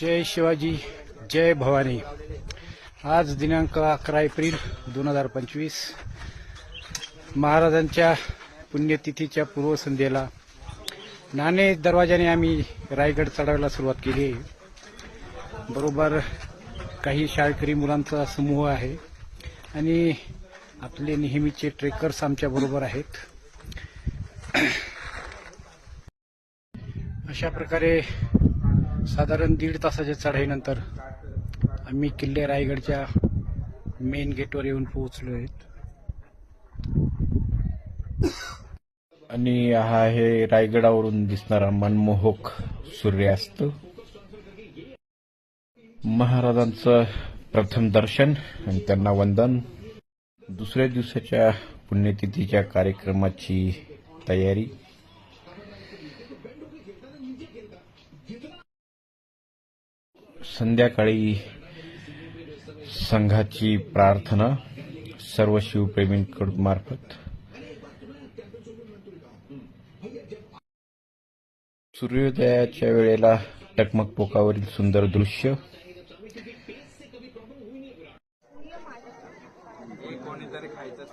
जय शिवाजी, जय भवानी। आज दिनांक 11 एप्रिल 2025 महाराजांच्या पुण्यतिथीच्या पूर्वसंध्येला नाणे दरवाजाने आम्ही रायगड चढायला सुरुवात केली आहे। बरोबर काही शाळकरी मुलांचा समूह आहे आणि आपले नेहमीचे ट्रेकर्स आमच्या बरोबर आहेत। अशा प्रकारे साधारण 1.5 तासाच्या चढाईनंतर आम्ही किल्ले रायगडच्या मेन गेटवर येऊन पोहोचलो आहेत। आणि हा आहे रायगडावरून दिसणारा मनमोहक सूर्यास्त। महाराजांचं प्रथम दर्शन आणि त्यांना वंदन। दुसऱ्या दिवसाच्या पुण्यतिथीच्या कार्यक्रमाची तयारी। संध्याकाळी संघाची प्रार्थना सर्व शिवप्रेमींमार्फत। सूर्योदयाच्या वेळेला टकमक टोकावरील सुंदर दृश्य। कोणीतरी खायचं